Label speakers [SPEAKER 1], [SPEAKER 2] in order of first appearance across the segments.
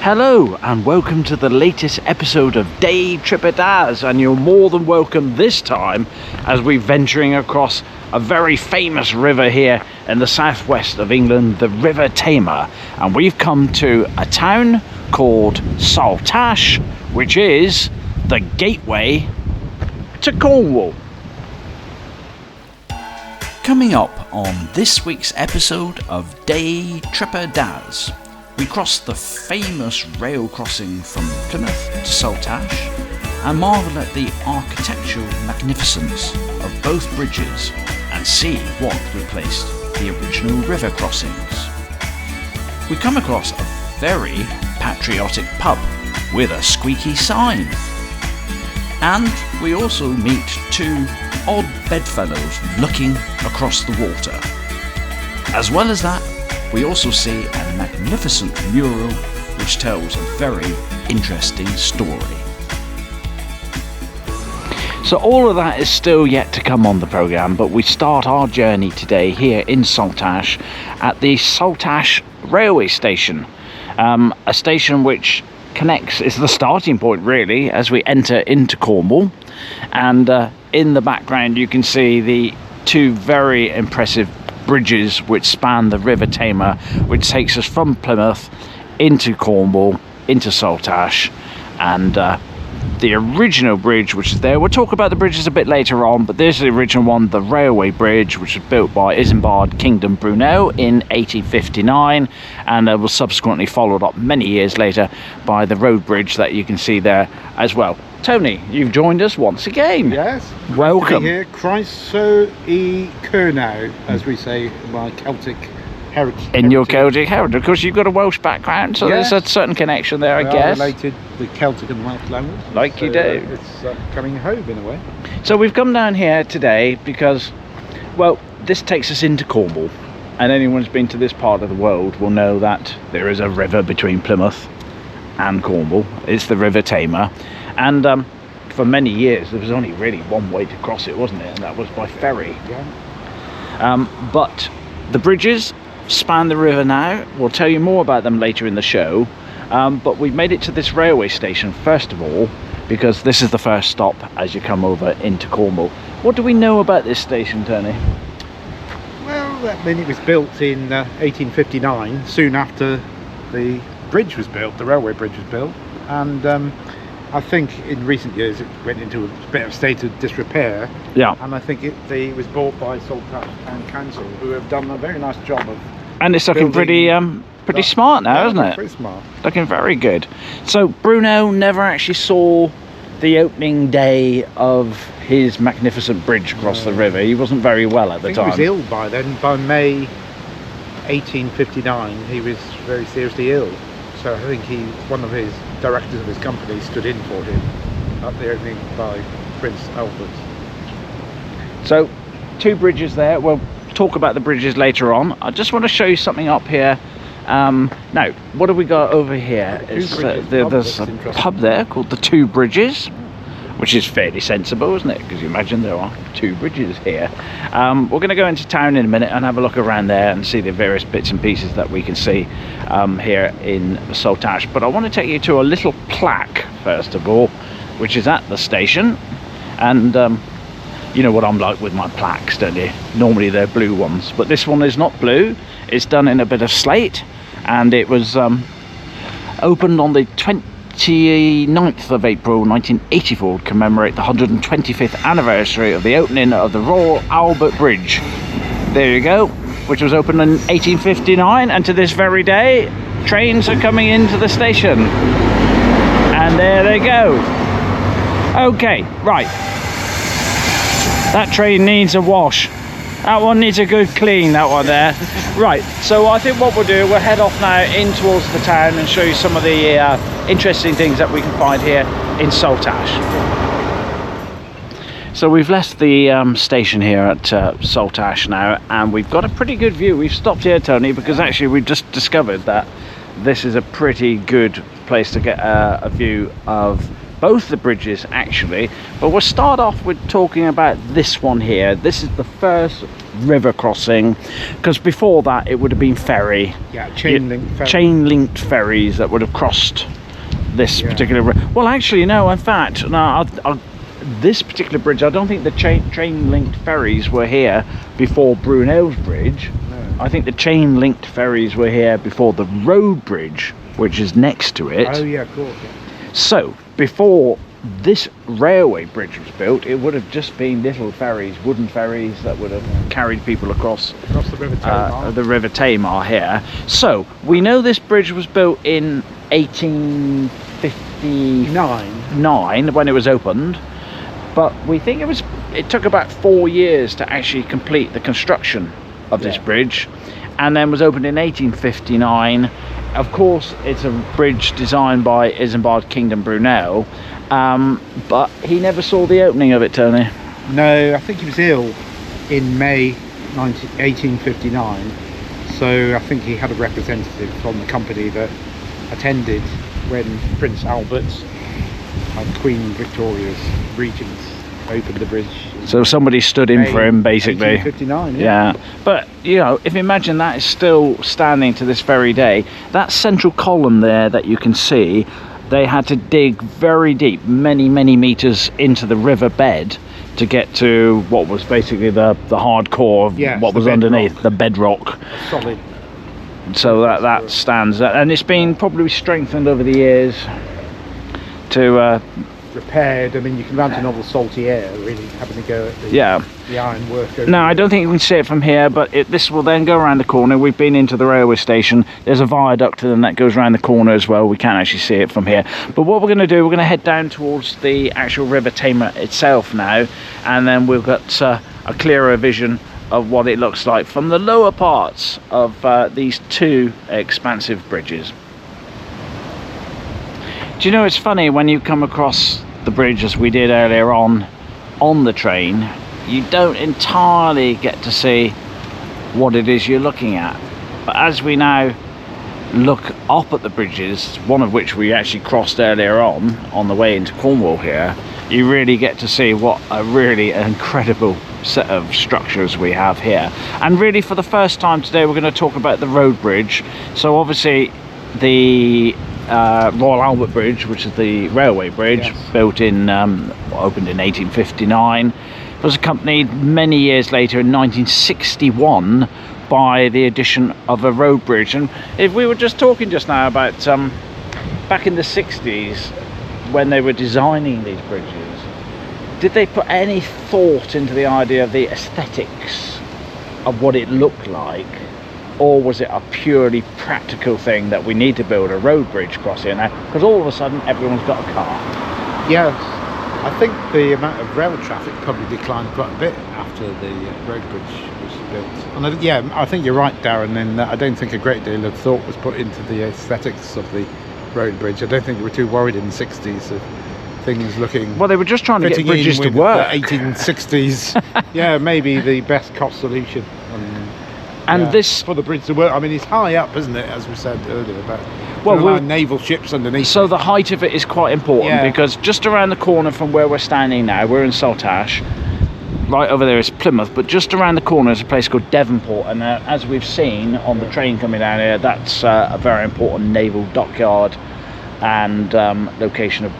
[SPEAKER 1] Hello and welcome to the latest episode of Tripper Daz, and you're more than welcome this time as we're venturing across a very famous river here in the southwest of England, the River Tamar, and we've come to a town called Saltash, which is the gateway to Cornwall. Coming up on this week's episode of Tripper Daz, we crossed the famous rail crossing from Plymouth to Saltash and marvel at the architectural magnificence of both bridges and see what replaced the original river crossings. We come across a very patriotic pub with a squeaky sign, and we also meet two odd bedfellows looking across the water. As well as that, we also see a magnificent mural which tells a very interesting story. So all of that is still yet to come on the programme, but we start our journey today here in Saltash at the Saltash railway station. A station which is the starting point really as we enter into Cornwall, and in the background you can see the two very impressive bridges which span the River Tamar, which takes us from Plymouth into Cornwall, into Saltash, and the original bridge which is there. We'll talk about the bridges a bit later on, but there's the original one, the railway bridge, which was built by Isambard Kingdom Brunel in 1859, and was subsequently followed up many years later by the road bridge that you can see there as well. Tony, you've joined us once again.
[SPEAKER 2] Yes.
[SPEAKER 1] Welcome.
[SPEAKER 2] Here, Christo e Cornwall, as we say in my Celtic heritage.
[SPEAKER 1] In your Celtic heritage, of course, you've got a Welsh background, so
[SPEAKER 2] yes,
[SPEAKER 1] there's a certain connection there, I
[SPEAKER 2] guess.
[SPEAKER 1] guess.
[SPEAKER 2] Related to the Celtic and Welsh language.
[SPEAKER 1] Like
[SPEAKER 2] so,
[SPEAKER 1] you do.
[SPEAKER 2] It's coming home in a way.
[SPEAKER 1] So we've come down here today because, well, this takes us into Cornwall, and anyone who's been to this part of the world will know that there is a river between Plymouth and Cornwall. It's the River Tamar. And for many years there was only really one way to cross it, wasn't it? And that was by ferry. Yeah. But the bridges span the river now. We'll tell you more about them later in the show. But we've made it to this railway station first of all because this is the first stop as you come over into Cornwall. What do we know about this station, Tony?
[SPEAKER 2] Well, I mean, it was built in 1859, soon after the bridge was built, the railway bridge was built, and I think in recent years it went into a bit of state of disrepair. Yeah. And I think it was bought by Saltash Town Council, who have done a very nice job of. And it's looking pretty smart now, isn't it? Pretty smart. Looking very good. So Brunel never actually saw the opening day of his magnificent bridge across the river. He wasn't very well at the time. He was ill by then. By May 1859, he was very seriously ill. So I think one of his directors of his company stood in for him at the opening by Prince Albert. So, two bridges there. We'll talk about the bridges later on. I just want to show you something up here. Now, what have we got over here? There's a pub there called the Two Bridges, which is fairly sensible, isn't it? Because you imagine there are two bridges here. We're going to go into town in a minute and have a look around there and see the various bits and pieces that we can see here in Saltash. But I want to take you to a little plaque, first of all, which is at the station. And you know what I'm like with my plaques, don't you? Normally they're blue ones, but this one is not blue. It's done in a bit of slate, and it was opened on the 29th of April 1984 to commemorate the 125th anniversary of the opening of the Royal Albert Bridge. There you go, which was opened in 1859, and to this very day trains are coming into the station. And there they go. Okay, right. That train needs a wash. That one needs a good clean, that one there. Right, so I think what we'll do, we'll head off now in towards the town and show you some of the interesting things that we can find here in Saltash. So we've left the station here at Saltash now, and we've got a pretty good view. We've stopped here, Tony, because actually we just discovered that this is a pretty good place to get a view of both the bridges actually, but we'll start off with talking about this one here. This is the first
[SPEAKER 1] river crossing, because before that it would have been ferry.
[SPEAKER 2] Yeah, chain-linked ferry.
[SPEAKER 1] Chain-linked ferries that would have crossed this particular... Well, actually, no, in fact, no, this particular bridge, I don't think the chain-linked ferries were here before Brunel's bridge. No. I think the chain-linked ferries were here before the road bridge, which is next to it.
[SPEAKER 2] Oh, yeah, of course. Yeah.
[SPEAKER 1] So, before this railway bridge was built, it would have just been little ferries, wooden ferries that would have carried people across
[SPEAKER 2] the River Tamar.
[SPEAKER 1] The River Tamar here. So, we know this bridge was built in 1859 when it was opened, but we think it took about 4 years to actually complete the construction of this bridge, and then was opened in 1859. Of course, it's a bridge designed by Isambard Kingdom Brunel, but he never saw the opening of it, Tony.
[SPEAKER 2] No, I think he was ill in May 1859, so I think he had a representative from the company that attended when Prince Albert and Queen Victoria's regents opened the bridge.
[SPEAKER 1] So somebody stood in for him, basically.
[SPEAKER 2] 1859,
[SPEAKER 1] yeah. But, you know, if you imagine that is still standing to this very day, that central column there that you can see, they had to dig very deep, many, many meters into the river bed to get to what was basically the hard core of what was underneath, the bedrock.
[SPEAKER 2] Solid.
[SPEAKER 1] So that stands, and it's been probably strengthened over the years to...
[SPEAKER 2] repaired. I mean, you can imagine all the salty air really having to go at the ironwork.
[SPEAKER 1] No, I don't think you can see it from here, but this will then go around the corner. We've been into the railway station. There's a viaduct and that goes around the corner as well. We can't actually see it from here. But what we're going to do, we're going to head down towards the actual River Tamar itself now, and then we've got a clearer vision of what it looks like from the lower parts of these two expansive bridges. Do you know, it's funny when you come across the bridge as we did earlier on the train, you don't entirely get to see what it is you're looking at. But as we now look up at the bridges, one of which we actually crossed earlier on the way into Cornwall here, you really get to see what a really incredible set of structures we have here. And really, for the first time today, we're going to talk about the road bridge. So obviously the Royal Albert Bridge, which is the railway bridge, built in opened in 1859, was accompanied many years later in 1961 by the addition of a road bridge. And if we were just talking just now about back in the 60s when they were designing these bridges, did they put any thought into the idea of the aesthetics of what it looked like? Or was it a purely practical thing that we need to build a road bridge across here now? Because all of a sudden everyone's got a car.
[SPEAKER 2] Yes, I think the amount of rail traffic probably declined quite a bit after the road bridge was built. And I think you're right, Darren, and I don't think a great deal of thought was put into the aesthetics of the road bridge. I don't think we were too worried in the 60s of things looking...
[SPEAKER 1] Well, they were just trying to get bridges to work.
[SPEAKER 2] The 1860s, maybe the best cost solution.
[SPEAKER 1] And this
[SPEAKER 2] for the bridge to work. I mean, it's high up, isn't it? As we said earlier, about naval ships underneath.
[SPEAKER 1] So the height of it is quite important because just around the corner from where we're standing now, we're in Saltash. Right over there is Plymouth, but just around the corner is a place called Devonport, and as we've seen on the train coming down here, that's a very important naval dockyard and location of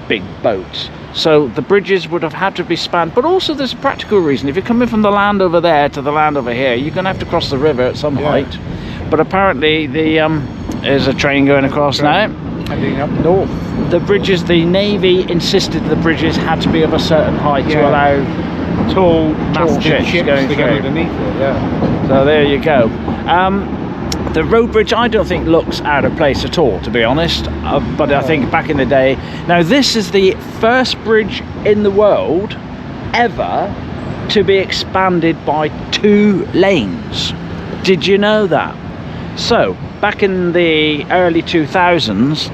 [SPEAKER 1] big boats. So the bridges would have had to be spanned, but also there's a practical reason. If you're coming from the land over there to the land over here, you're going to have to cross the river at some height. But apparently there's a train going across now.
[SPEAKER 2] Heading up north.
[SPEAKER 1] The bridges, the Navy insisted the bridges had to be of a certain height to allow tall ships going
[SPEAKER 2] to go underneath it.
[SPEAKER 1] So there you go. The road bridge I don't think looks out of place at all, to be honest, but I think back in the day... Now this is the first bridge in the world ever to be expanded by 2 lanes. Did you know that? So, back in the early 2000s,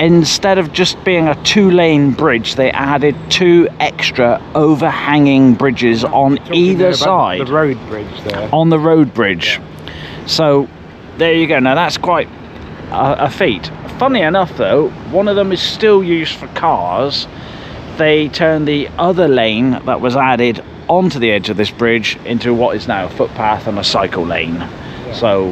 [SPEAKER 1] instead of just being a 2-lane bridge, they added 2 extra overhanging bridges on either side.
[SPEAKER 2] The road bridge there.
[SPEAKER 1] On the road bridge. So... there you go. Now that's quite a feat. Funny enough though, one of them is still used for cars. They turned the other lane that was added onto the edge of this bridge into what is now a footpath and a cycle lane. Yeah. So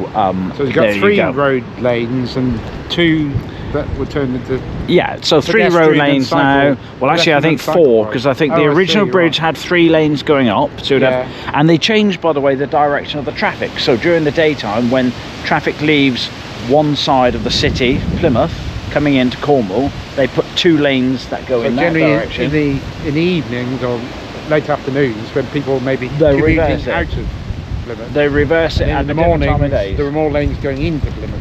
[SPEAKER 2] you've got three road lanes and 2 that were turned into...
[SPEAKER 1] Yeah, so 3 road lanes now. Well, actually, I think 4, because I think the original bridge had 3 lanes going up. So and they changed, by the way, the direction of the traffic. So during the daytime, when traffic leaves one side of the city, Plymouth, coming into Cornwall, they put 2 lanes that go in that direction.
[SPEAKER 2] In the evenings or late afternoons, when people maybe commuting out of Plymouth,
[SPEAKER 1] they reverse it.
[SPEAKER 2] And in the mornings, there were more lanes going into Plymouth.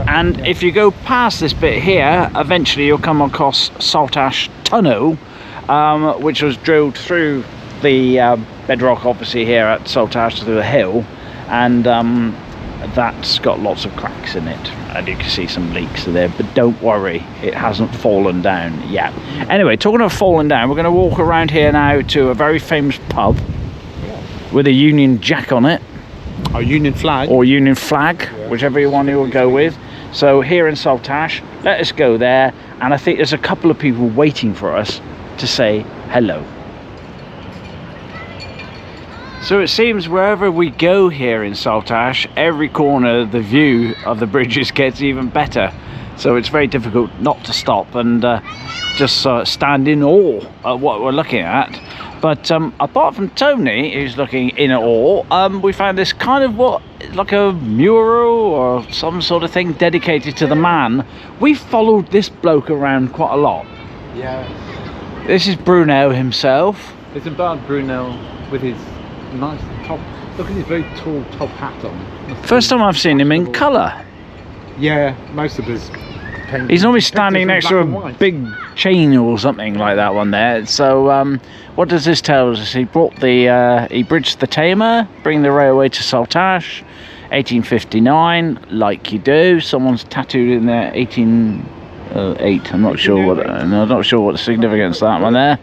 [SPEAKER 1] And if you go past this bit here, eventually you'll come across Saltash Tunnel, which was drilled through the bedrock, obviously, here at Saltash, through the hill, and that's got lots of cracks in it, and you can see some leaks there, but don't worry, it hasn't fallen down yet. Anyway, talking of falling down, we're going to walk around here now to a very famous pub with a Union Jack on it.
[SPEAKER 2] Or Union flag.
[SPEAKER 1] Or Union flag, whichever one you will go with. So here in Saltash, let us go there, and I think there's a couple of people waiting for us to say hello. So it seems wherever we go here in Saltash, every corner the view of the bridges gets even better. So it's very difficult not to stop and just stand in awe at what we're looking at. But apart from Tony, who's looking in awe, we found this kind of like a mural or some sort of thing dedicated to the man. We followed this bloke around quite a lot.
[SPEAKER 2] Yeah.
[SPEAKER 1] This is Brunel himself.
[SPEAKER 2] Isambard Brunel with his nice top. Look at his very tall top hat on.
[SPEAKER 1] First time I've seen him in colour.
[SPEAKER 2] Yeah, most of his.
[SPEAKER 1] He's normally standing next to a big chain or something like that one there. So what does this tell us? He brought he bridged the Tamar, bringing the railway to Saltash, 1859, like you do. Someone's tattooed in there 1808. I'm not sure what. I'm not sure what the significance of that one there.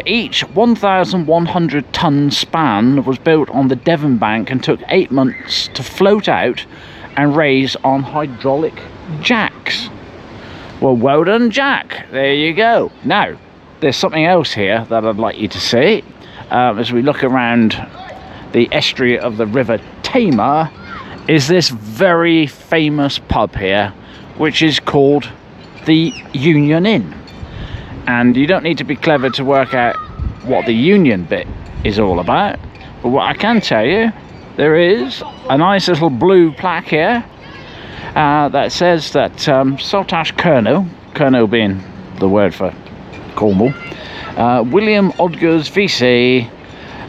[SPEAKER 1] Each 1,100 ton span was built on the Devon bank and took 8 months to float out and raise on hydraulic jacks. Well done, Jack. There you go. Now, there's something else here that I'd like you to see. As we look around the estuary of the River Tamar, is this very famous pub here, which is called the Union Inn. And you don't need to be clever to work out what the Union bit is all about. But what I can tell you, there is a nice little blue plaque here that says that Saltash Colonel being the word for Cornwall, William Odgers VC,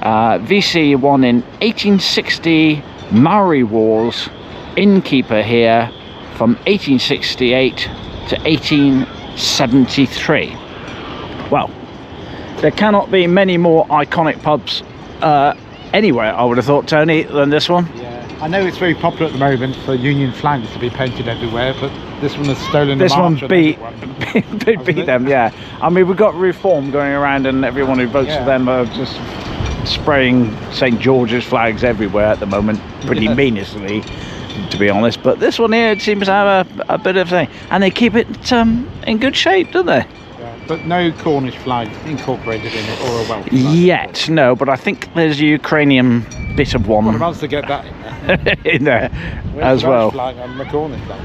[SPEAKER 1] VC won in 1860 Maori Wars, innkeeper here from 1868 to 1873. Well, there cannot be many more iconic pubs anywhere, I would have thought, Tony, than this one.
[SPEAKER 2] Yeah. I know it's very popular at the moment for Union flags to be painted everywhere, but this one has stolen the march.
[SPEAKER 1] This one beat them, yeah. I mean, we've got Reform going around, and everyone who votes for them are just spraying St George's flags everywhere at the moment, pretty meanishly, to be honest. But this one here, it seems to have a bit of a thing, and they keep it in good shape, don't they?
[SPEAKER 2] But no Cornish flag incorporated in it, or a Welsh flag?
[SPEAKER 1] Yet, no, but I think there's a Ukrainian bit of one.
[SPEAKER 2] Well, I to get that
[SPEAKER 1] in there
[SPEAKER 2] Where's
[SPEAKER 1] as well.
[SPEAKER 2] Flag and the Cornish flag?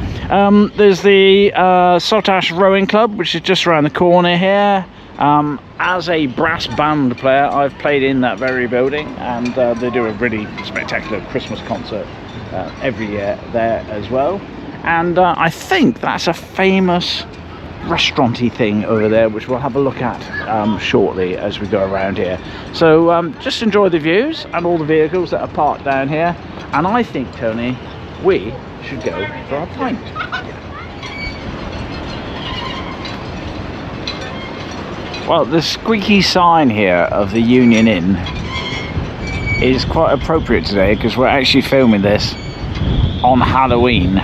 [SPEAKER 1] There's the Saltash Rowing Club, which is just around the corner here. As a brass band player, I've played in that very building, and they do a really spectacular Christmas concert every year there as well. And I think that's a famous restauranty thing over there, which we'll have a look at shortly as we go around here. So just enjoy the views and all the vehicles that are parked down here, and I think, Tony, we should go for a pint. Well, the squeaky sign here of the Union Inn is quite appropriate today, because we're actually filming this on Halloween.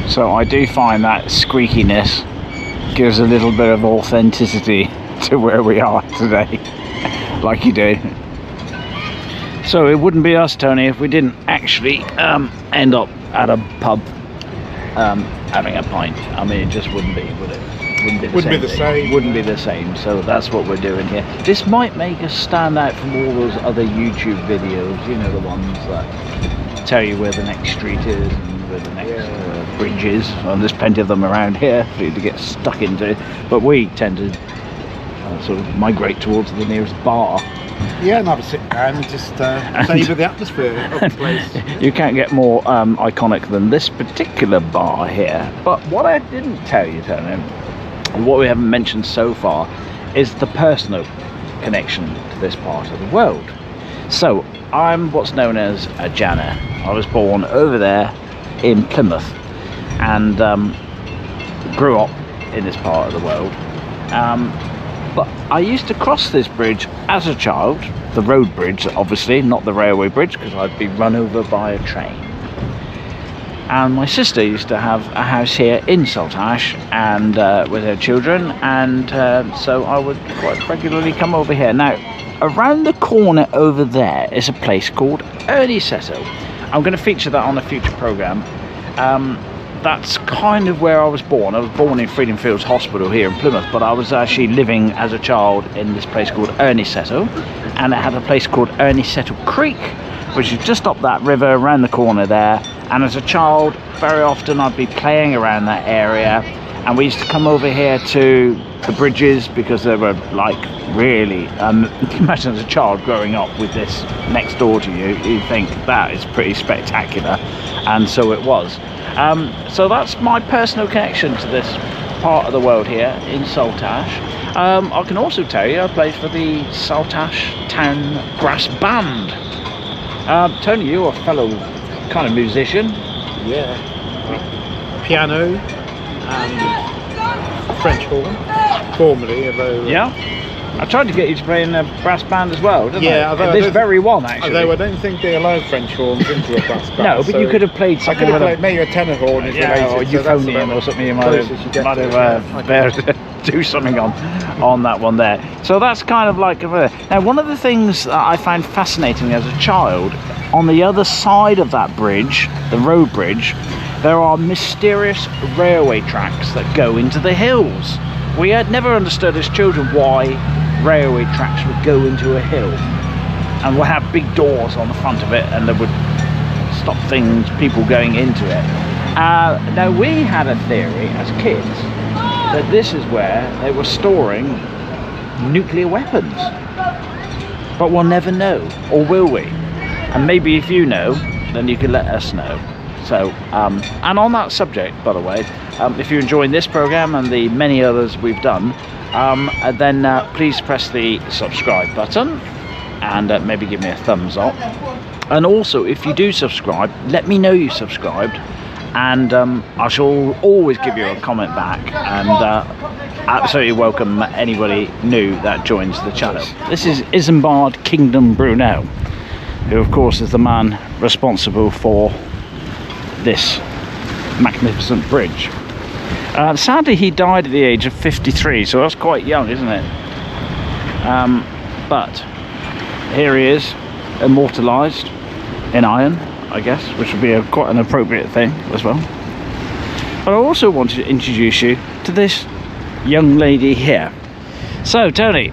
[SPEAKER 1] So I do find that squeakiness gives a little bit of authenticity to where we are today, like you do. So it wouldn't be us, Tony, if we didn't actually end up at a pub having a pint. I mean, it just wouldn't be, would it? wouldn't be the
[SPEAKER 2] Wouldn't
[SPEAKER 1] same.
[SPEAKER 2] be the same.
[SPEAKER 1] Wouldn't be the same. So that's what we're doing here. This might make us stand out from all those other YouTube videos. You know, the ones that tell you where the next street is and where the next bridge is. Well, there's plenty of them around here for you to get stuck into. But we tend to sort of migrate towards the nearest bar.
[SPEAKER 2] Yeah, and have a sit down and just savour the atmosphere of the place.
[SPEAKER 1] You can't get more iconic than this particular bar here. But what I didn't tell you, Tony, and what we haven't mentioned so far, is the personal connection to this part of the world. So, I'm what's known as a Janner. I was born over there in Plymouth and grew up in this part of the world. But I used to cross this bridge as a child, the road bridge obviously, not the railway bridge, because I'd be run over by a train. And my sister used to have a house here in Saltash and with her children, and so I would quite regularly come over here. Now, around the corner over there is a place called Erniesetto. I'm going to feature that on a future programme. That's kind of where I was born. I was born in Freedom Fields Hospital here in Plymouth, but I was actually living as a child in this place called Erniesetto, and it had a place called Erniesetto Creek, which is just up that river around the corner there. And as a child, very often I'd be playing around that area, and we used to come over here to the bridges because they were like really imagine as a child growing up with this next door to you, you think that is pretty spectacular, and so it was. So that's my personal connection to this part of the world here in Saltash. I can also tell you I played for the Saltash Town Brass Band. Tony, you're a fellow kind of musician.
[SPEAKER 2] Yeah. Piano and French horn, formerly, although...
[SPEAKER 1] Yeah? I tried to get you to play in a brass band as well, didn't
[SPEAKER 2] yeah,
[SPEAKER 1] I? This very one, actually.
[SPEAKER 2] Although I don't think they allow French horns into a brass band.
[SPEAKER 1] No, but so you could have played something.
[SPEAKER 2] I could have played maybe a tenor horn if
[SPEAKER 1] or euphonium or something. You might have better to do something on that one there. So that's kind of like now one of the things that I found fascinating as a child, on the other side of that bridge, the road bridge, there are mysterious railway tracks that go into the hills. We had never understood as children why railway tracks would go into a hill and would have big doors on the front of it, and they would stop people going into it. Now we had a theory as kids that this is where they were storing nuclear weapons, but we'll never know, or will we? And maybe if you know, then you can let us know. So, and on that subject, by the way, if you're enjoying this program and the many others we've done, then please press the subscribe button and maybe give me a thumbs up. And also, if you do subscribe, let me know you subscribed, and I shall always give you a comment back, and absolutely welcome anybody new that joins the channel. This is Isambard Kingdom Brunel, who of course is the man responsible for this magnificent bridge. Sadly, he died at the age of 53, so that's quite young, isn't it? But here he is, immortalised in iron, I guess, which would be quite an appropriate thing as well. But I also wanted to introduce you to this young lady here. So, Tony,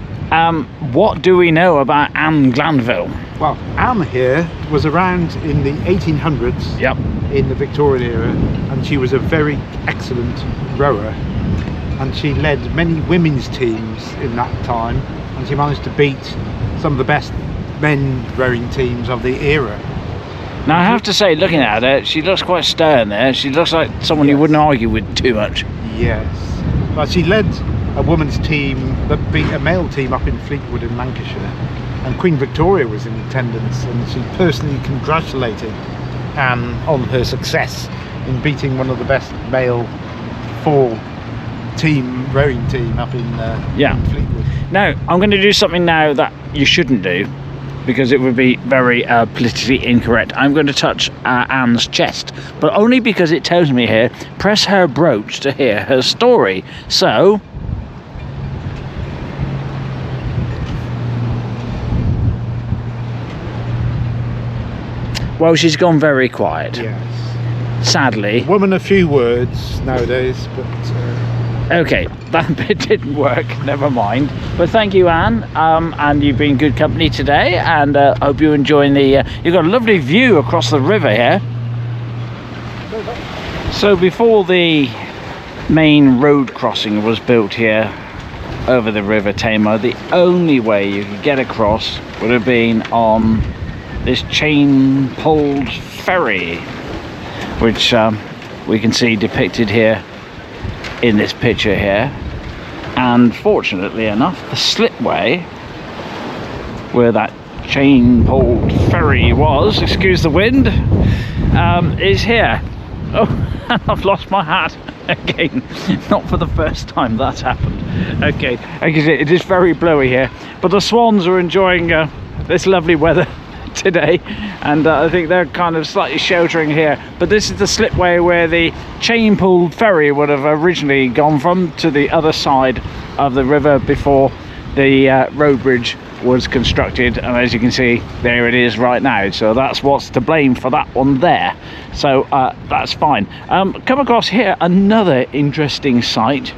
[SPEAKER 1] what do we know about Anne Glanville?
[SPEAKER 2] Well, Anne here was around in the 1800s.
[SPEAKER 1] Yep.
[SPEAKER 2] In the Victorian era, and she was a very excellent rower, and she led many women's teams in that time, and she managed to beat some of the best men rowing teams of the era.
[SPEAKER 1] Now I have to say, looking at her, she looks quite stern there. She looks like someone you wouldn't argue with too much.
[SPEAKER 2] Yes, but she led a women's team that beat a male team up in Fleetwood in Lancashire, and Queen Victoria was in attendance, and she personally congratulated Anne on her success in beating one of the best male rowing team up in Fleetwood.
[SPEAKER 1] Now I'm going to do something now that you shouldn't do, because it would be very politically incorrect. I'm going to touch Anne's chest, but only because it tells me here, press her brooch to hear her story. So well, she's gone very quiet.
[SPEAKER 2] Yes.
[SPEAKER 1] Sadly.
[SPEAKER 2] Woman, a few words nowadays, but
[SPEAKER 1] Okay, that bit didn't work, never mind. But thank you, Anne, and you've been good company today, and I hope you're enjoying the... you've got a lovely view across the river here. So before the main road crossing was built here over the River Tamar, the only way you could get across would have been on this chain-pulled ferry, which we can see depicted here in this picture here. And fortunately enough, the slipway where that chain-pulled ferry was, excuse the wind, is here. Oh, I've lost my hat again. Not for the first time that's happened. Okay, it is very blowy here, but the swans are enjoying this lovely weather today, and I think they're kind of slightly sheltering here. But this is the slipway where the chain-pulled ferry would have originally gone from, to the other side of the river before the road bridge was constructed, and as you can see, there it is right now. So that's what's to blame for that one there. So that's fine. Come across here another interesting site,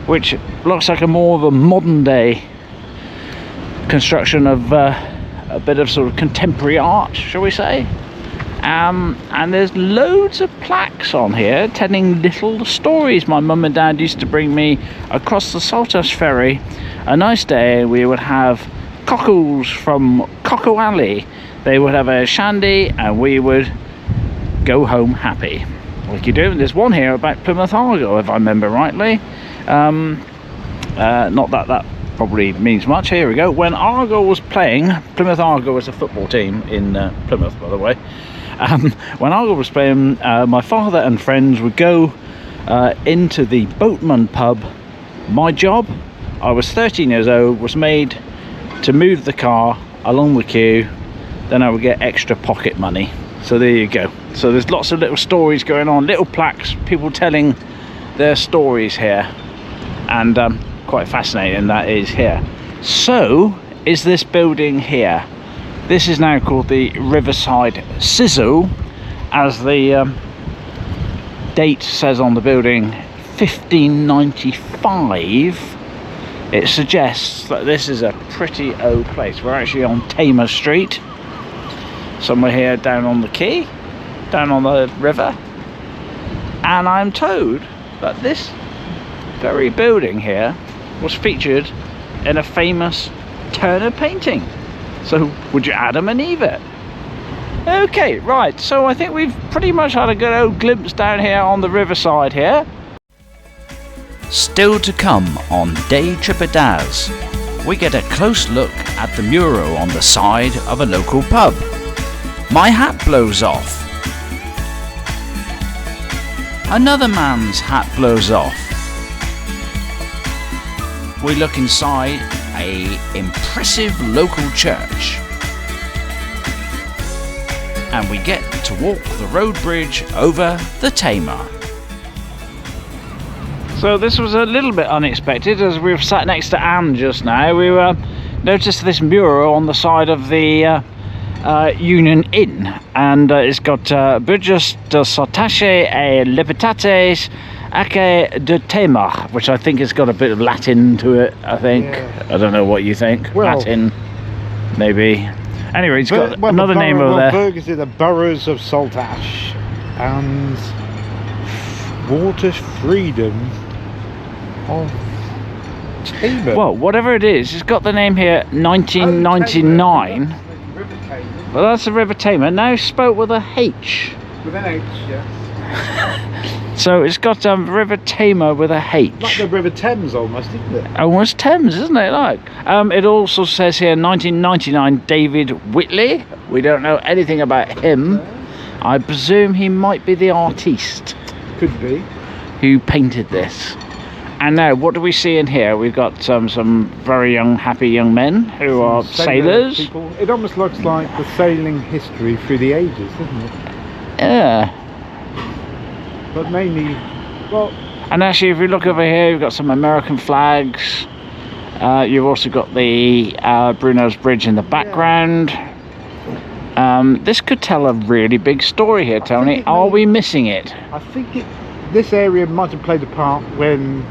[SPEAKER 1] which looks like more of a modern day construction of a bit of sort of contemporary art, shall we say. And there's loads of plaques on here telling little stories. My mum and dad used to bring me across the Saltash ferry. A nice day we would have cockles from Cockle Alley. They would have a shandy and we would go home happy, like you do. There's one here about Plymouth Argo, if I remember rightly. Not that probably means much. Here we go. When Argo was playing, Plymouth Argo was a football team in Plymouth, by the way. When Argo was playing, my father and friends would go into the Boatman pub. My job, I was 13 years old, was made to move the car along the queue, then I would get extra pocket money. So there you go. So there's lots of little stories going on, little plaques, people telling their stories here, and quite fascinating that is here. So is this building here. This is now called the Riverside Sizzle, as the date says on the building, 1595. It suggests that this is a pretty old place. We're actually on Tamar Street, somewhere here down on the quay, down on the river, and I'm told that this very building here was featured in a famous Turner painting. So would you Adam and Eve it? Okay, right, so I think we've pretty much had a good old glimpse down here on the riverside here. Still to come on Day Tripper Daz, we get a close look at the mural on the side of a local pub. My hat blows off. Another man's hat blows off. We look inside an impressive local church, and we get to walk the road bridge over the Tamar. So this was a little bit unexpected, as we were sat next to Anne just now. We noticed this mural on the side of the Union Inn, and it's got Burgess de Saltash et Libertates Ake de Tamar, which I think has got a bit of Latin to it, I think. Yeah. I don't know what you think. Well, Latin, maybe. Anyway, it's got another name over there.
[SPEAKER 2] Burgess are the boroughs of Saltash and water freedom of Tamar.
[SPEAKER 1] Well, whatever it is, it's got the name here 1999. Well, that's the River Tamar. Now spoke with a H.
[SPEAKER 2] With an H, yes.
[SPEAKER 1] So it's got River Tamar with a H.
[SPEAKER 2] Like the River Thames almost, isn't it?
[SPEAKER 1] Almost Thames, isn't it? Like, it also says here 1999 David Whitley. We don't know anything about him. I presume he might be the artiste.
[SPEAKER 2] Could be.
[SPEAKER 1] Who painted this. And now, what do we see in here? We've got some very young, happy young men who are sailors.
[SPEAKER 2] People. It almost looks like the sailing history through the ages, doesn't it?
[SPEAKER 1] Yeah.
[SPEAKER 2] But mainly, well...
[SPEAKER 1] And actually, if you look over here, you've got some American flags. You've also got the Brunel's Bridge in the background. Yeah. This could tell a really big story here, Tony. Are we missing it?
[SPEAKER 2] I think this area might have played a part when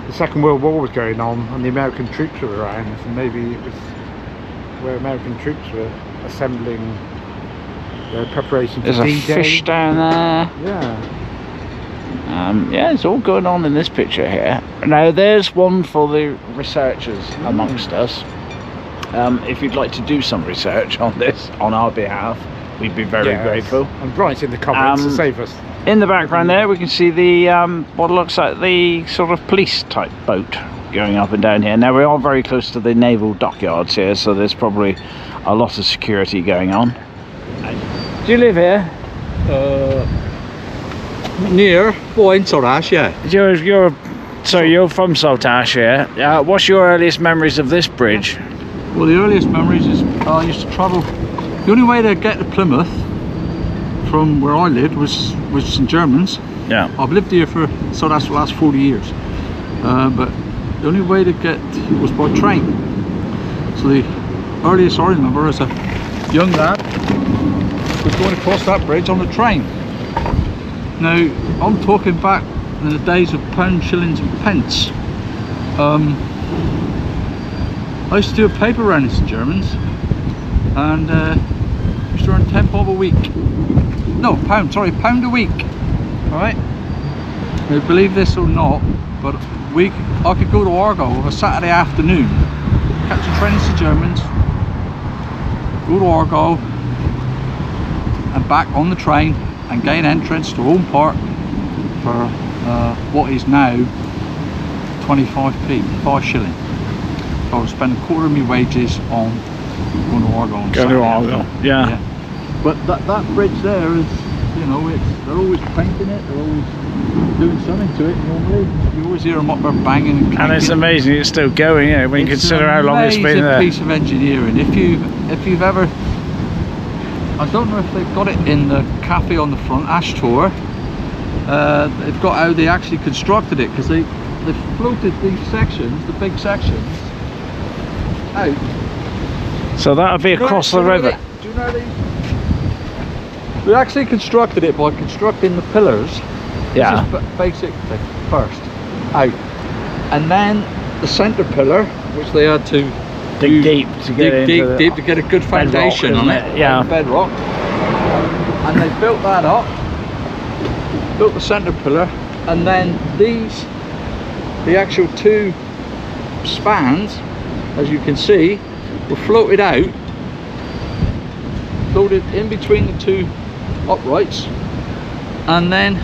[SPEAKER 2] the Second World War was going on and the American troops were around, and maybe it was where American troops were assembling their preparation for
[SPEAKER 1] There's a
[SPEAKER 2] D-Day.
[SPEAKER 1] fish down there.
[SPEAKER 2] Yeah.
[SPEAKER 1] Yeah, it's all going on in this picture here. Now, there's one for the researchers amongst us. If you'd like to do some research on this on our behalf, we'd be very grateful.
[SPEAKER 2] And write in the comments to save us.
[SPEAKER 1] In the background there, we can see the what looks like the sort of police type boat going up and down here. Now, we are very close to the naval dockyards here, so there's probably a lot of security going on. Do you live here?
[SPEAKER 3] Near Point Saltash, yeah.
[SPEAKER 1] You're from Saltash here. What's your earliest memories of this bridge?
[SPEAKER 3] Well, the earliest memories is I used to travel. The only way to get to Plymouth from where I lived was St Germans.
[SPEAKER 1] Yeah.
[SPEAKER 3] I've lived here for the last 40 years. But the only way to get was by train. So the earliest I remember as a young lad was going across that bridge on the train. Now, I'm talking back in the days of pounds, shillings and pence. I used to do a paper round in St Germans, and used to earn £10 a week. No, pound a week. Alright? Now, believe this or not, but I could go to Argo on a Saturday afternoon, catch a train in St Germans, go to Argo, and back on the train, and gain entrance to Home Park for what is now 25p, 5 shilling. So I was spending a quarter of my wages on going to Argo on Saturday.
[SPEAKER 1] Yeah.
[SPEAKER 3] But that bridge there is, you know, they're always painting it, they're always doing something to it normally. You always hear them up there banging and clanking.
[SPEAKER 1] And it's amazing it's still going, you know, when you consider how long it's been there.
[SPEAKER 3] It's an amazing piece of engineering. If you've ever, I don't know if they've got it in the cafe on the front, Ash Tour. They've got how they actually constructed it, because they've floated these sections, the big sections, out.
[SPEAKER 1] So that would be across the river.
[SPEAKER 3] Do you know these? We actually constructed it by constructing the pillars.
[SPEAKER 1] Yeah.
[SPEAKER 3] This is basically first out, and then the centre pillar, which they had to
[SPEAKER 1] Dig deep to get
[SPEAKER 3] deep to get a good foundation on it.
[SPEAKER 1] Yeah.
[SPEAKER 3] Bedrock. And they built that up, built the centre pillar, and then the actual two spans, as you can see, were floated out, loaded in between the two uprights, and then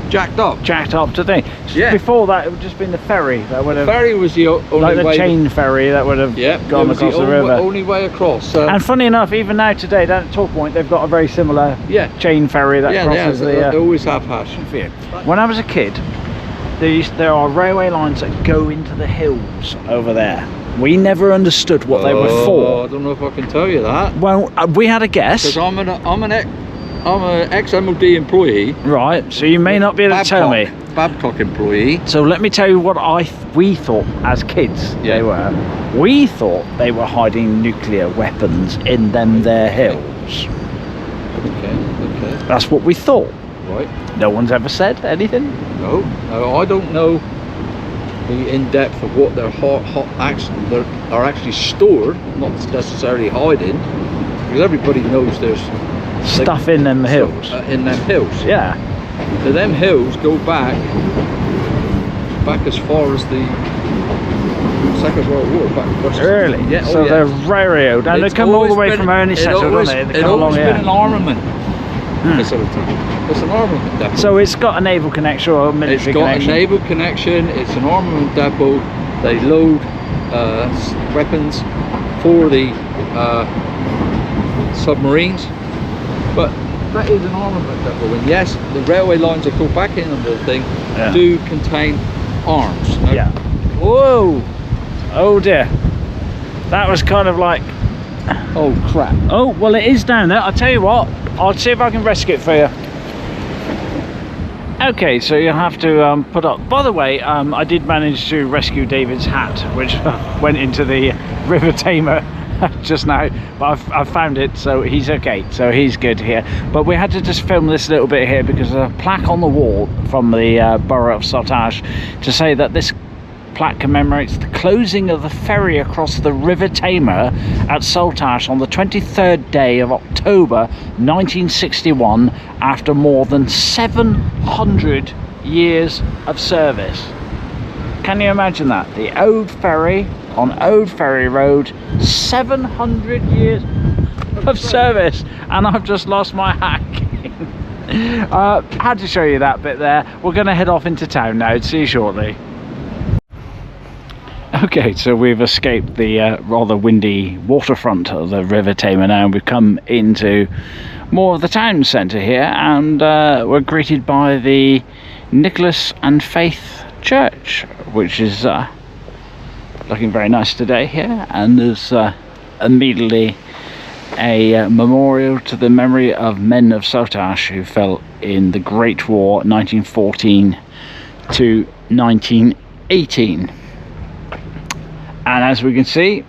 [SPEAKER 3] jacked up
[SPEAKER 1] to thing.
[SPEAKER 3] Yeah.
[SPEAKER 1] Before that, it would just been the ferry that would have.
[SPEAKER 3] The ferry was the only
[SPEAKER 1] like the
[SPEAKER 3] way.
[SPEAKER 1] chain ferry that would have gone across the river.
[SPEAKER 3] Only way across.
[SPEAKER 1] And funny enough, even now today, down at To Point, they've got a very similar chain ferry that crosses the.
[SPEAKER 3] They always have hash.
[SPEAKER 1] When I was a kid, there are railway lines that go into the hills over there. We never understood what they were for.
[SPEAKER 3] I don't know if I can tell you that.
[SPEAKER 1] Well, we had a guess.
[SPEAKER 3] Because I'm an ex-MOD employee.
[SPEAKER 1] Right, so you may not be able to tell me.
[SPEAKER 3] Babcock employee.
[SPEAKER 1] So let me tell you what we thought as kids they were. We thought they were hiding nuclear weapons in their hills.
[SPEAKER 3] Okay.
[SPEAKER 1] That's what we thought.
[SPEAKER 3] Right.
[SPEAKER 1] No one's ever said anything?
[SPEAKER 3] No, I don't know the in-depth of what they're are actually stored, not necessarily hiding, because everybody knows there's
[SPEAKER 1] stuff in them hills.
[SPEAKER 3] In them hills.
[SPEAKER 1] Yeah.
[SPEAKER 3] So them hills go back as far as the Second World War.
[SPEAKER 1] Really?
[SPEAKER 3] Yeah.
[SPEAKER 1] So they're very old. And they come all the way from Ernie's, don't they? They come along here.
[SPEAKER 3] It's been an armament facility. It's an armament depot.
[SPEAKER 1] So it's got a naval connection or a military connection?
[SPEAKER 3] It's got a naval connection. It's an armament depot. They load weapons for the submarines. But that is an armament depot, and yes, the railway lines that go back in under the thing do contain arms. No?
[SPEAKER 1] Yeah. Whoa! Oh dear. That was kind of like...
[SPEAKER 3] Oh crap.
[SPEAKER 1] Oh, well it is down there. I'll tell you what, I'll see if I can rescue it for you. Okay, so you'll have to put up... By the way, I did manage to rescue David's hat, which went into the River Tamar just now, but I've found it, so he's okay, so he's good here. But we had to just film this little bit here because there's a plaque on the wall from the borough of Saltash to say that this plaque commemorates the closing of the ferry across the River Tamar at Saltash on the 23rd day of October 1961 after more than 700 years of service. Can you imagine that? The Old Ferry on Old Ferry Road, 700 years of service, and I've just lost my hack. Had to show you that bit there. We're going to head off into town now. See you shortly. Okay, so we've escaped the rather windy waterfront of the River Tamar now, and we've come into more of the town centre here, and we're greeted by the Nicholas and Faith Church, which is looking very nice today here, and there's immediately a memorial to the memory of men of Saltash who fell in the Great War 1914 to 1918. And as we can see,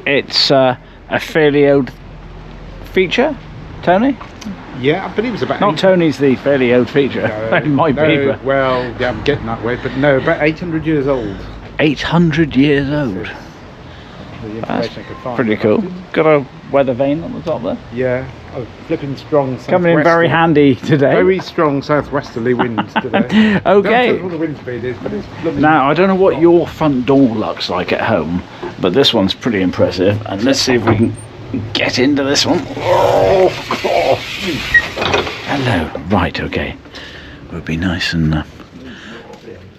[SPEAKER 1] it's a fairly old feature. Tony?
[SPEAKER 2] Yeah, I believe it's about...
[SPEAKER 1] Not Tony's the fairly old feature.
[SPEAKER 2] No,
[SPEAKER 1] It might be, but...
[SPEAKER 2] Well, yeah, I'm getting that way, but no, about 800 years old.
[SPEAKER 1] 800 years old.
[SPEAKER 2] The
[SPEAKER 1] That's
[SPEAKER 2] information I could find.
[SPEAKER 1] pretty cool. Got a weather vane on the top there.
[SPEAKER 2] Yeah, a flipping strong
[SPEAKER 1] Coming in very handy today.
[SPEAKER 2] Very strong southwesterly wind today.
[SPEAKER 1] Okay.
[SPEAKER 2] Don't know what the wind speed is, but it's lovely.
[SPEAKER 1] Now, I don't know what your front door looks like at home, but this one's pretty impressive. And let's see if we can get into this one. Oh, God. Hello. Right, okay. We'll be nice and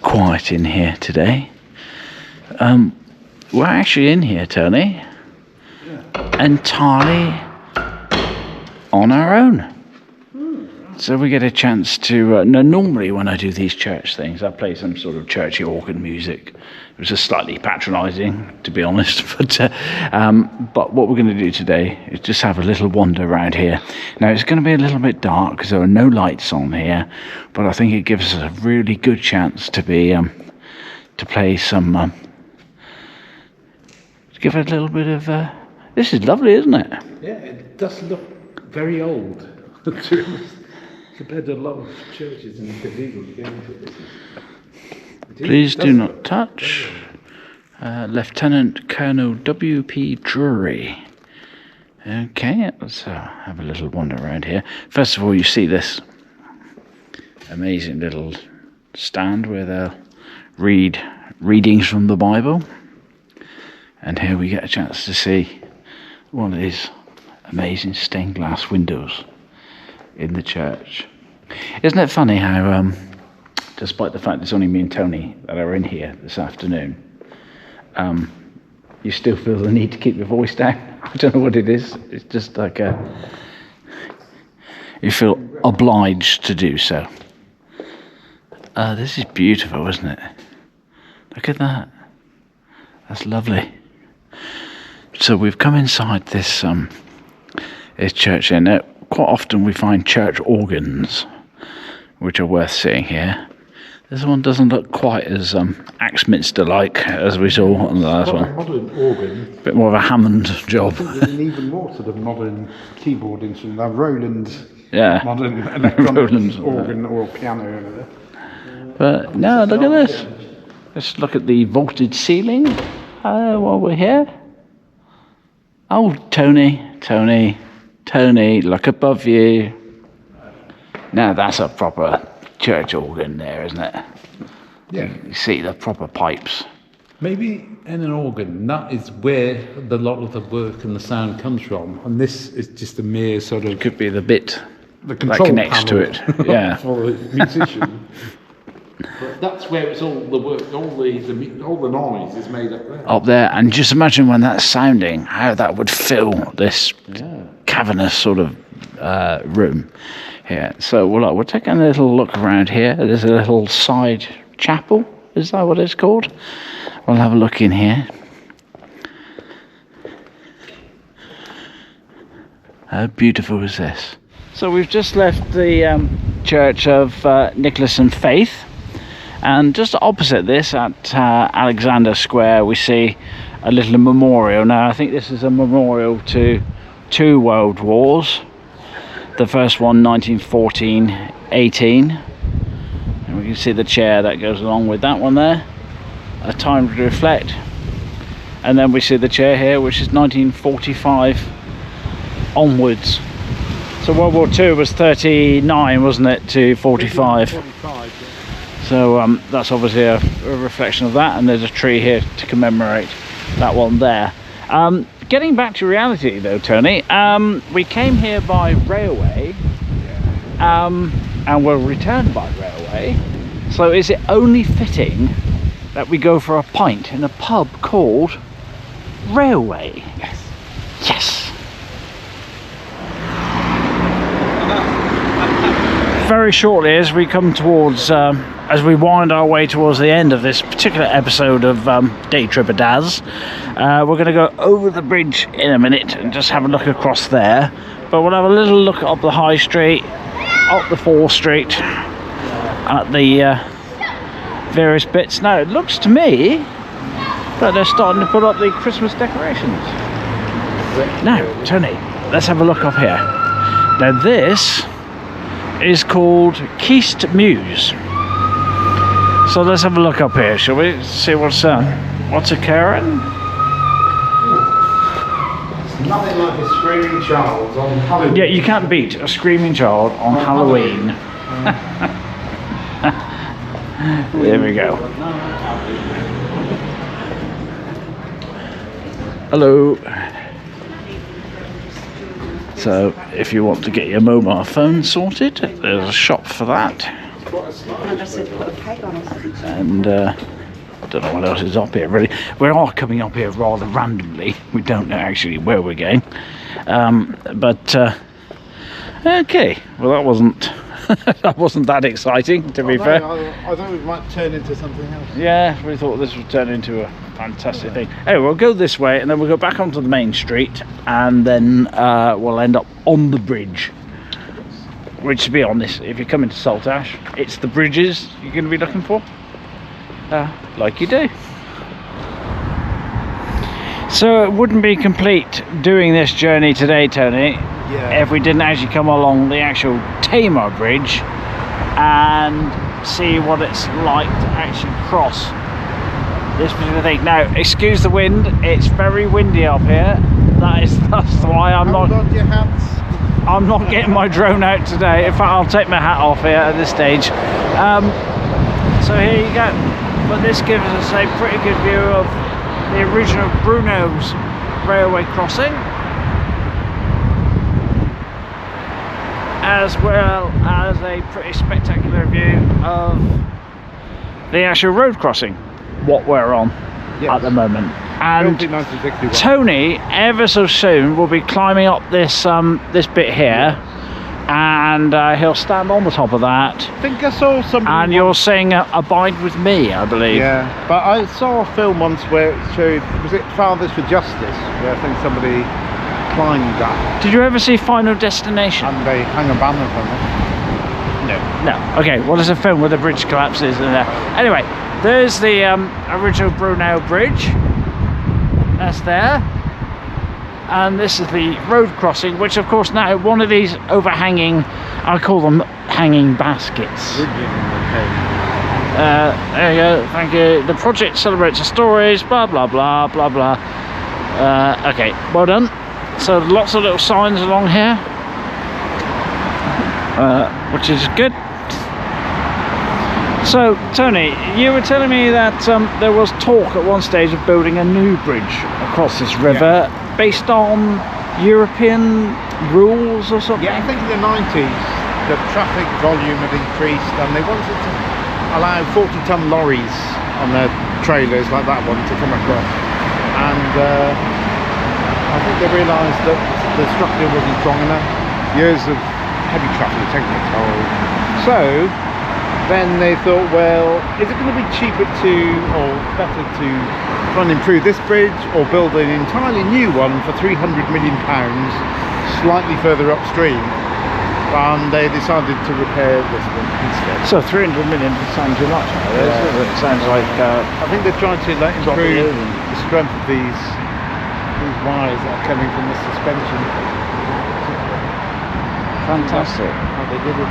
[SPEAKER 1] quiet in here today. We're actually in here, Tony, entirely on our own. So we get a chance to... no, normally when I do these church things, I play some sort of churchy organ music. It was just slightly patronising, to be honest. But what we're going to do today is just have a little wander around here. Now, it's going to be a little bit dark because there are no lights on here, but I think it gives us a really good chance to be to play some... give it a little bit of... this is lovely, isn't it?
[SPEAKER 2] Yeah, it does look very old. Compared to a lot of churches and cathedrals.
[SPEAKER 1] Please do not touch. Lieutenant Colonel W.P. Drury. Okay, let's have a little wander around here. First of all, you see this amazing little stand where they'll read readings from the Bible. And here we get a chance to see one of these amazing stained glass windows in the church. Isn't it funny how, despite the fact it's only me and Tony that are in here this afternoon, you still feel the need to keep your voice down? I don't know what it is. It's just like you feel obliged to do so. This is beautiful, isn't it? Look at that. That's lovely. So we've come inside this church here. Now, quite often we find church organs, which are worth seeing here. This one doesn't look quite as Axminster-like as we saw on the last one.
[SPEAKER 2] A modern organ.
[SPEAKER 1] Bit more of a Hammond job.
[SPEAKER 2] There's an even more sort of modern keyboard instrument, like Roland.
[SPEAKER 1] Yeah.
[SPEAKER 2] Modern electronic
[SPEAKER 1] Roland
[SPEAKER 2] organ or piano over there.
[SPEAKER 1] But no, look at this. Let's look at the vaulted ceiling while we're here. Oh, Tony, look above you. Now that's a proper church organ there, isn't it?
[SPEAKER 2] Yeah.
[SPEAKER 1] You see the proper pipes.
[SPEAKER 4] Maybe in an organ, that is where the lot of the work and the sound comes from.
[SPEAKER 2] And this is just a mere sort of...
[SPEAKER 1] Could be the bit
[SPEAKER 2] the
[SPEAKER 1] that
[SPEAKER 2] control
[SPEAKER 1] connects to
[SPEAKER 2] panel
[SPEAKER 1] it. Yeah.
[SPEAKER 2] for the musician.
[SPEAKER 4] But that's where it's all the work, all the noise is made up there.
[SPEAKER 1] Up there, and just imagine when that's sounding, how that would fill this cavernous sort of room here. So we're taking a little look around here. There's a little side chapel. Is that what it's called? We'll have a look in here. How beautiful is this? So we've just left the Church of Nicholas and Faith, and just opposite this at Alexander Square we see a little memorial. Now I think this is a memorial to 2 world wars. The first one 1914-18, and we can see the chair that goes along with that one there, a time to reflect. And then we see the chair here, which is 1945 onwards. So World War II was 39, wasn't it, to 45?
[SPEAKER 2] 45, yeah.
[SPEAKER 1] So that's obviously a reflection of that, and there's a tree here to commemorate that one there. Getting back to reality though, Tony, we came here by railway, and we'll return by railway. So is it only fitting that we go for a pint in a pub called Railway?
[SPEAKER 2] Yes.
[SPEAKER 1] Yes. Very shortly, as we come towards, as we wind our way towards the end of this particular episode of Day Tripper Daz, we're going to go over the bridge in a minute and just have a look across there. But we'll have a little look up the High Street, up the 4th Street, at the various bits. Now it looks to me that they're starting to put up the Christmas decorations. Now, Tony, let's have a look up here. Now this is called Keast Mews. So let's have a look up here, shall we? See what's occurring.
[SPEAKER 2] Nothing like a screaming child on Halloween.
[SPEAKER 1] Yeah, you can't beat a screaming child on Halloween. There we go. Hello. So if you want to get your mobile phone sorted, there's a shop for that. And I don't know what else is up here really. We are coming up here rather randomly. We don't know actually where we're going. Okay, well that wasn't that wasn't that exciting, to be fair.
[SPEAKER 2] I thought it might turn into something else.
[SPEAKER 1] Yeah, we thought this would turn into a fantastic thing. Anyway, we'll go this way and then we'll go back onto the main street, and then we'll end up on the bridge. Which, to be honest, if you're coming to Saltash, it's the bridges you're going to be looking for, like you do. So it wouldn't be complete doing this journey today, Tony, if we didn't actually come along the actual Tamar Bridge and see what it's like to actually cross this particular thing. Now, excuse the wind, it's very windy up here. That's why I'm not getting my drone out today. In fact, I'll take my hat off here at this stage. So here you go. But this gives us a pretty good view of the original Brunel's railway crossing, as well as a pretty spectacular view of the actual road crossing, what we're on at the moment. And Tony, ever so soon, will be climbing up this this bit here, and he'll stand on the top of that.
[SPEAKER 2] I think I saw somebody.
[SPEAKER 1] And you'll sing "Abide with Me," I believe.
[SPEAKER 2] Yeah, but I saw a film once where it showed, was it Fathers for Justice, where I think somebody climbed that.
[SPEAKER 1] Did you ever see Final Destination?
[SPEAKER 2] And they hang a banner from it.
[SPEAKER 1] No. Okay, well, there's a film where the bridge collapses and anyway, there's the original Brunel Bridge. That's there. And this is the road crossing, which of course now one of these overhanging, I call them hanging baskets. There you go, thank you. The project celebrates the stories, blah blah blah blah blah. Okay, well done. So lots of little signs along here, which is good. So Tony, you were telling me that there was talk at one stage of building a new bridge across this river, based on European rules or something?
[SPEAKER 2] Yeah, I think in the 90s the traffic volume had increased and they wanted to allow 40-ton lorries on their trailers like that one to come across, and I think they realised that the structure wasn't strong enough. Years of heavy traffic taking a toll. So then they thought, well, is it going to be cheaper or better to try and improve this bridge or build an entirely new one for £300 million slightly further upstream? And they decided to repair this one instead.
[SPEAKER 1] So 300 million sounds too much. It sounds like
[SPEAKER 2] I think they're trying to improve the the strength of these wires that are coming from the suspension.
[SPEAKER 1] Fantastic.
[SPEAKER 2] How they did it.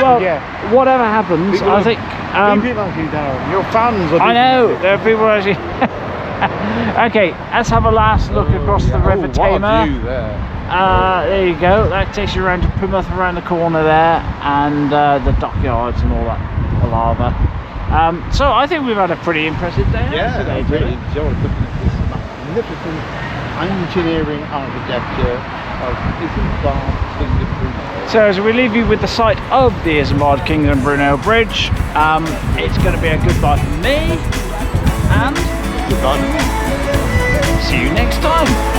[SPEAKER 1] Well,
[SPEAKER 2] Yeah.
[SPEAKER 1] whatever happens,
[SPEAKER 2] People
[SPEAKER 1] I think.
[SPEAKER 2] people like you, Darren. Your fans are.
[SPEAKER 1] I know there are people actually. Okay, let's have a last look across the River Tamar.
[SPEAKER 2] What a view there.
[SPEAKER 1] There you go. That takes you around to Plymouth, around the corner there, and the dockyards and all that lava. So I think we've had a pretty impressive day
[SPEAKER 2] Yeah,
[SPEAKER 1] today.
[SPEAKER 2] I really enjoyed looking at this magnificent engineering architecture of Isambard Kingdom Brunel.
[SPEAKER 1] So as we leave you with the sight of the Isambard Kingdom Brunel Bridge, it's going to be a goodbye from me, and
[SPEAKER 2] Goodbye.
[SPEAKER 1] see you next time.